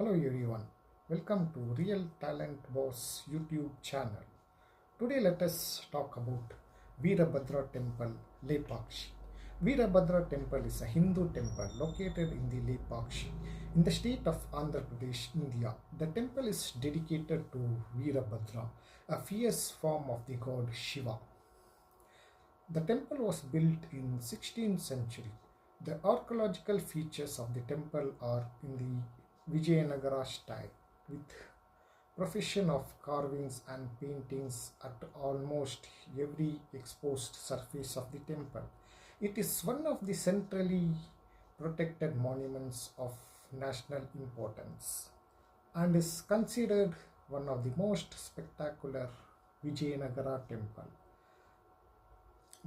Hello everyone, welcome to Real Talent Boss YouTube channel. Today let us talk about Veerabhadra temple, Lepakshi. Veerabhadra temple is a Hindu temple located in the Lepakshi in the state of Andrapradesh, India. The temple is dedicated to Veerabhadra, a fierce form of the god Shiva. The temple was built in 16th century. The archaeological features of the temple are in the Vijayanagara style, with profusion of carvings and paintings at almost every exposed surface of the temple. It is one of the centrally protected monuments of national importance and is considered one of the most spectacular Vijayanagara temple.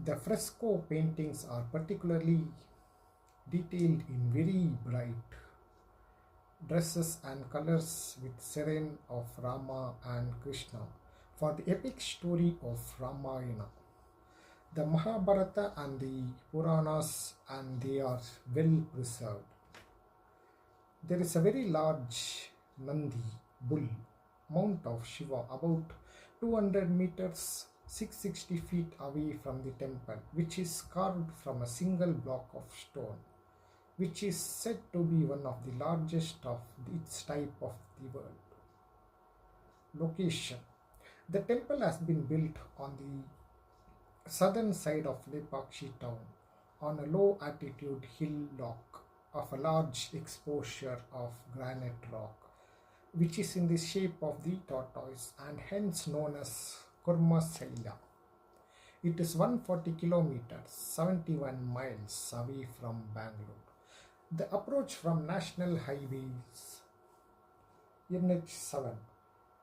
The fresco paintings are particularly detailed in very bright dresses and colors with serene of Rama and Krishna for the epic story of Ramayana. The Mahabharata and the Puranas, and they are well preserved. There is a very large Nandi bull mount of Shiva about 200 meters 660 feet away from the temple, which is carved from a single block of stone, which is said to be one of the largest of its type of the world. Location: the temple has been built on the southern side of Lepakshi town on a low altitude hillock of a large exposure of granite rock, which is in the shape of the tortoise and hence known as Kurma Saila. It is 140 kilometers 71 miles away from Bangalore. The approach from national highways NH7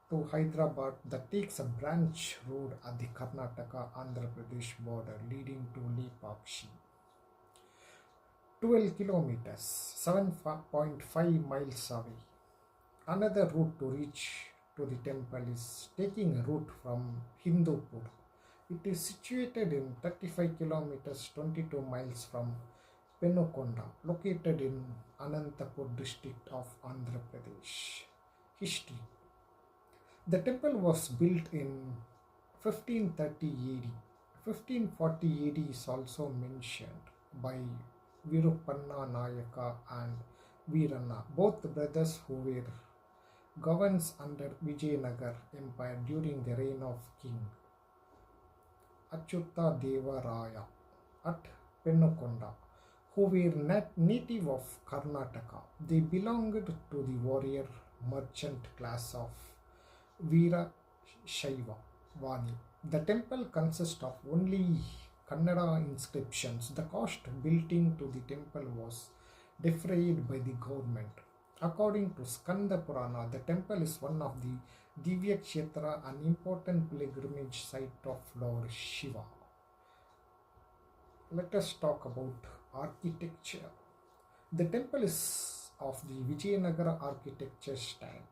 to Hyderabad that takes a branch road at the Karnataka Andrapradesh border leading to Lepakshi. 12 kilometers 7.5 miles away. Another route to reach to the temple is taking a route from Hindupur. It is situated in 35 kilometers 22 miles from Penukonda, located in Anantapur district of Andhra Pradesh. History: the temple was built in 1530 AD. 1540 AD is also mentioned by Virupanna Nayaka and Veeranna, both brothers who were governors under Vijayanagar Empire during the reign of King Achyuta Deva Raya at Penukonda, who were native of Karnataka. They belonged to the warrior merchant class of Veerashaiva Vani. The temple consists of only Kannada inscriptions. The cost built into the temple was defrayed by the government. According to Skanda Purana, the temple is one of the Divya Kshetra, an important pilgrimage site of Lord Shiva. Let us talk about architecture. The temple is of the Vijayanagara architecture style.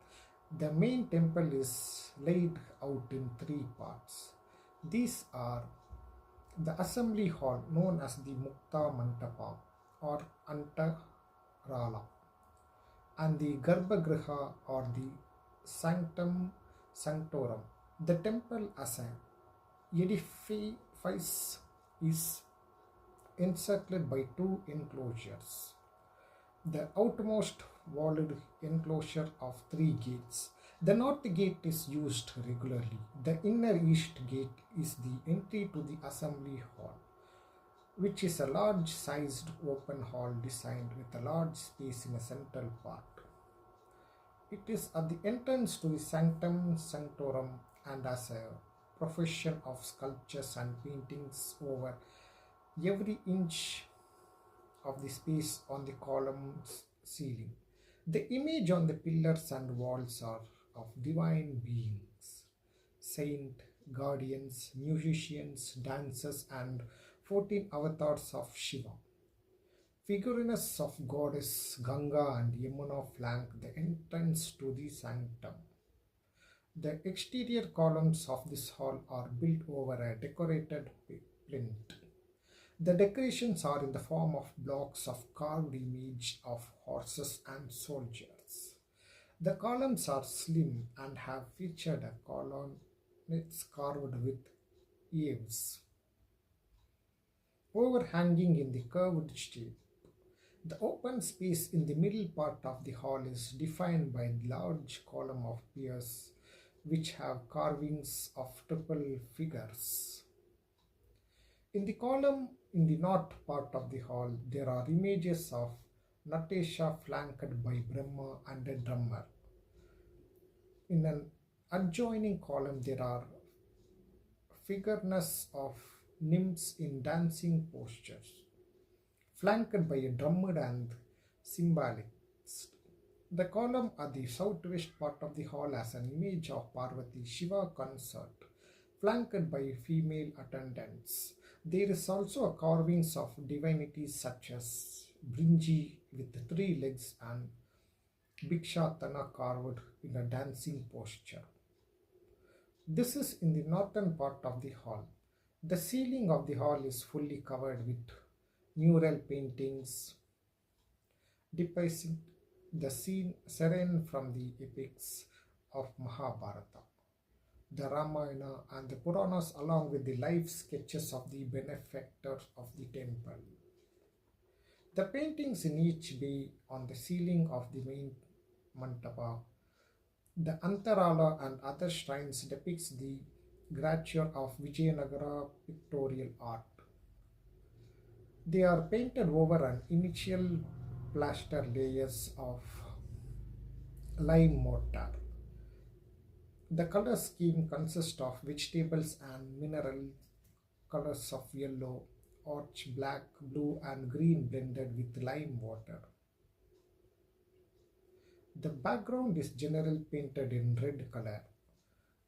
The main temple is laid out in three parts. These are the assembly hall known as the Mukta Mantapa or Antarala, and the Garbhagriha or the Sanctum Sanctorum. The temple as an edifice is encircled by two enclosures. The outmost walled enclosure of three gates. The north gate is used regularly. The inner east gate is the entry to the assembly hall, which is a large sized open hall designed with a large space in a central part. It is at the entrance to the Sanctum Sanctorum and has a profusion of sculptures and paintings over every inch of the space on the column's ceiling. The image on the pillars and walls are of divine beings, saint, guardians, musicians, dancers, and 14 avatars of Shiva. Figurines of goddess Ganga and Yamuna flank the entrance to the sanctum. The exterior columns of this hall are built over a decorated plinth. The decorations are in the form of blocks of carved image of horses and soldiers. The columns are slim and have featured a colonnades carved with eaves overhanging in the curved shape. The open space in the middle part of the hall is defined by a large column of piers which have carvings of triple figures. In the column in the north part of the hall, there are images of Natasha flanked by Brahma and a drummer. In an adjoining column, there are figures of nymphs in dancing postures, flanked by a drummer and cymbalists. The column at the southwest part of the hall has an image of Parvati Shiva consort, flanked by female attendants. There is also a carvings of divinities such as Brinji with three legs and Bhikshatana carved in a dancing posture. This is in the northern part of the hall. The ceiling of the hall is fully covered with mural paintings depicting the scene serene from the epics of Mahabharata, the Ramayana, and the Puranas, along with the life sketches of the benefactors of the temple. The paintings in each bay on the ceiling of the main mantapa, the Antarala, and other shrines depicts the grandeur of Vijayanagara pictorial art. They are painted over an initial plaster layers of lime mortar. The color scheme consists of vegetables and mineral colors of yellow, orange, black, blue, and green blended with lime water. The background is generally painted in red color,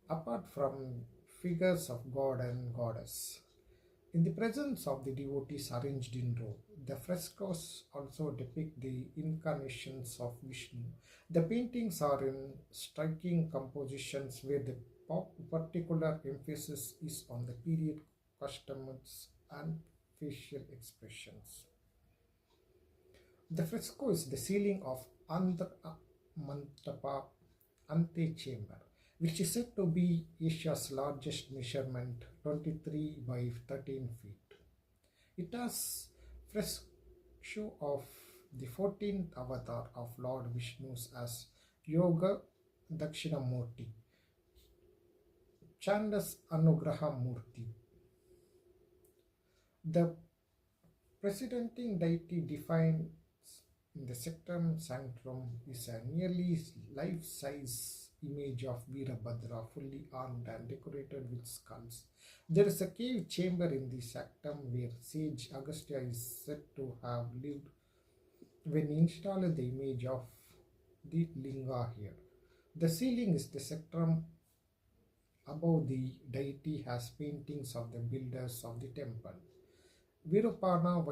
apart from figures of god and goddess. In the presence of the devotees arranged in row, the frescoes also depict the incarnations of Vishnu. The paintings are in striking compositions where the particular emphasis is on the period costumes and facial expressions. The fresco is the ceiling of Andhra Mantapa Ante chamber, which is said to be Asia's largest measurement, 23 by 13 feet. It has fresco of the 14th avatar of Lord Vishnu as Yoga Dakshinamurti, Chandas Anugraha Murti. The presiding deity defined in the Sectum Sanctum is a nearly life-size image of Veerabhadra, fully armed and decorated with skulls. There is a cave chamber in the Sectum where sage Agastya is said to have lived when he installed the image of the Linga here. The ceiling is the Sectum. Above the deity has paintings of the builders of the temple. Virupana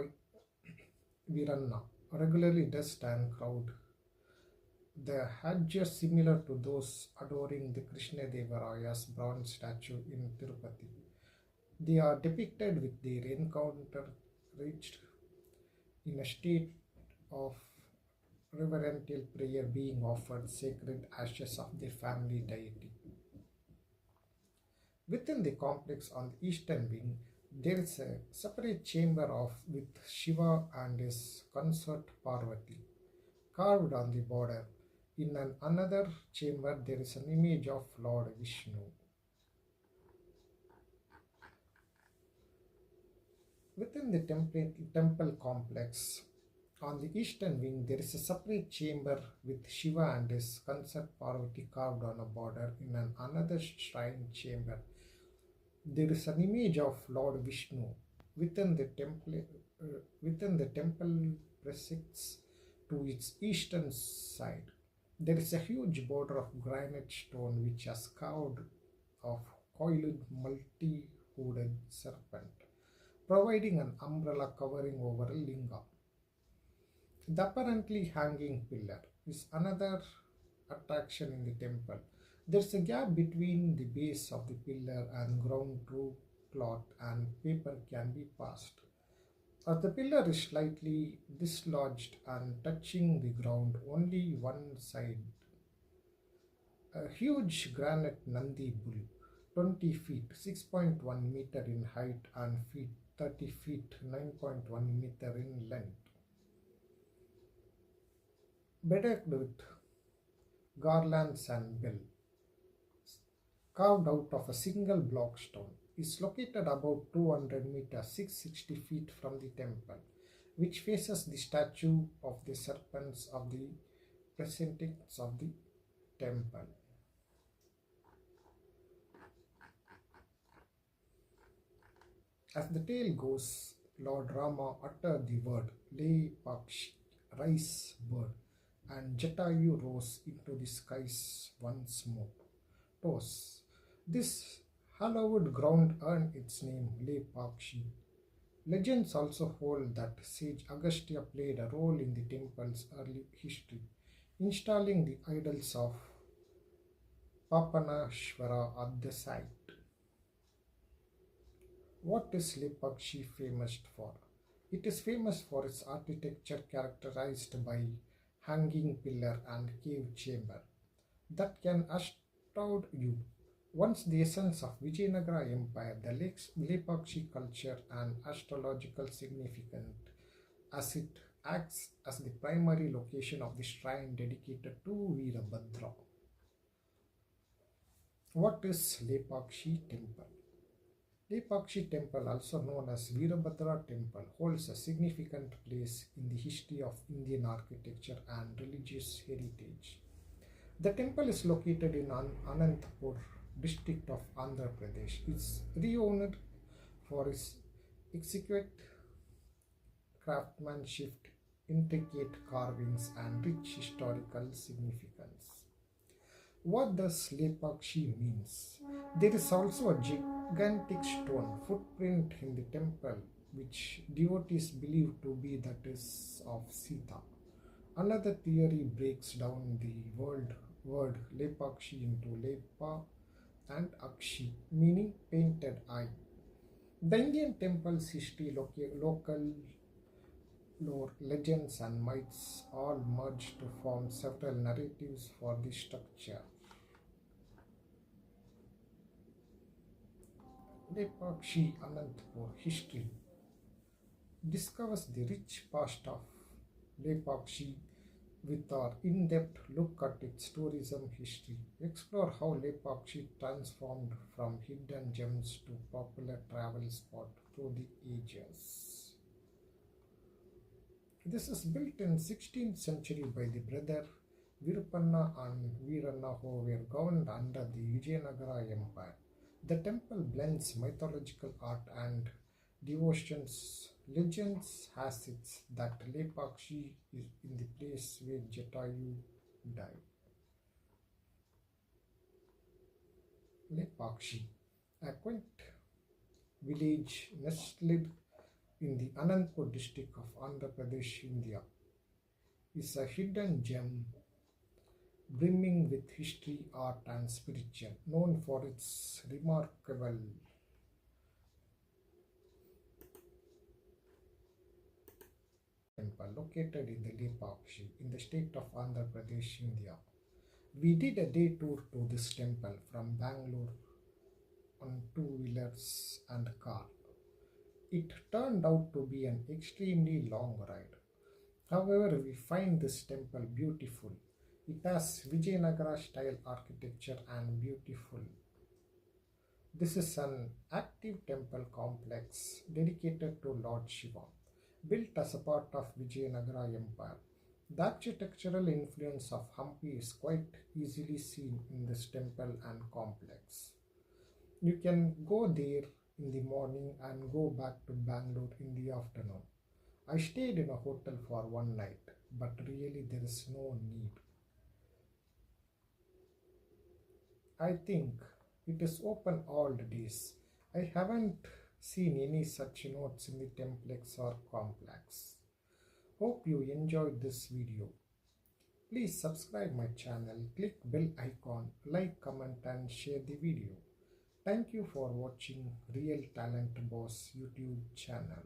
Viranna regularly does stand crowd. The hedges similar to those adoring the Krishna Devaraya's bronze statue in Tirupati. They are depicted with their encounter reached in a state of reverential prayer being offered sacred ashes of their family deity. Within the complex on the eastern wing, there is a separate chamber with Shiva and his consort Parvati, carved on the border. In another chamber, there is an image of Lord Vishnu. Within the temple complex, on the eastern wing, there is a separate chamber with Shiva and his consort Parvati carved on a border. In another shrine chamber, there is an image of Lord Vishnu within the temple precincts to its eastern side. There is a huge border of granite stone which has carved of coiled multi-hooded serpent, providing an umbrella covering over a linga. The apparently hanging pillar is another attraction in the temple. There is a gap between the base of the pillar and ground through cloth and paper can be passed. As the pillar is slightly dislodged and touching the ground, only one side A huge granite Nandi bull, 20 feet, 6.1 meter in height and feet 30 feet, 9.1 meter in length. Bedecked with garlands and bells, carved out of a single block stone, is located about 200 meters 660 feet from the temple, which faces the statue of the serpents of the precincts of the temple. As the tale goes, Lord Rama uttered the word Lepakshi, rice bird, and Jatayu rose into the skies once more. Toss. This hallowed ground earned its name Lepakshi. Legends also hold that sage Agastya played a role in the temple's early history, installing the idols of Papanashvara at the site. What is Lepakshi famous for? It is famous for its architecture characterized by hanging pillar and cave chamber that can astound you. Once the essence of Vijayanagara Empire, the Lepakshi culture and astrological significance as it acts as the primary location of the shrine dedicated to Veerabhadra. What is Lepakshi Temple? Lepakshi Temple, also known as Veerabhadra Temple, holds a significant place in the history of Indian architecture and religious heritage. The temple is located in Anantapur district of Andhra Pradesh. It is renowned for its exquisite craftsmanship, intricate carvings, and rich historical significance. What does Lepakshi means? There is also a gigantic stone footprint in the temple which devotees believe to be that is of Sita. Another theory breaks down the word Lepakshi into Lepa and Akshi, meaning painted eye. The Indian temple's history, local lore, legends, and myths all merge to form several narratives for the structure. Lepakshi Anantapur history discovers the rich past of Lepakshi with our in-depth look at its tourism history. Explore how Lepakshi transformed from hidden gems to popular travel spot through the ages. This is built in 16th century by the brother Virupanna and Veeranna who were governed under the Vijayanagara Empire. The temple blends mythological art and devotions. Legends has it that Lepakshi is in the place where Jatayu died. Lepakshi, a quaint village nestled in the Anandpur district of Andhra Pradesh, India, is a hidden gem brimming with history, art, and spiritual, known for its remarkable temple located in the Lepakshi in the state of Andhra Pradesh, India. We did a day tour to this temple from Bangalore on two-wheelers and car. It turned out to be an extremely long ride. However, we find this temple beautiful. It has Vijayanagara style architecture and beautiful. This is an active temple complex dedicated to Lord Shiva, built as a part of Vijayanagara Empire. The architectural influence of Hampi is quite easily seen in this temple and complex. You can go there in the morning and go back to Bangalore in the afternoon. I stayed in a hotel for one night, but really there is no need. I think it is open all the days. I haven't seen any such notes in the templex or complex. Hope you enjoyed this video. Please subscribe my channel, click bell icon, like, comment and share the video. Thank you for watching Real Talent Boss YouTube channel.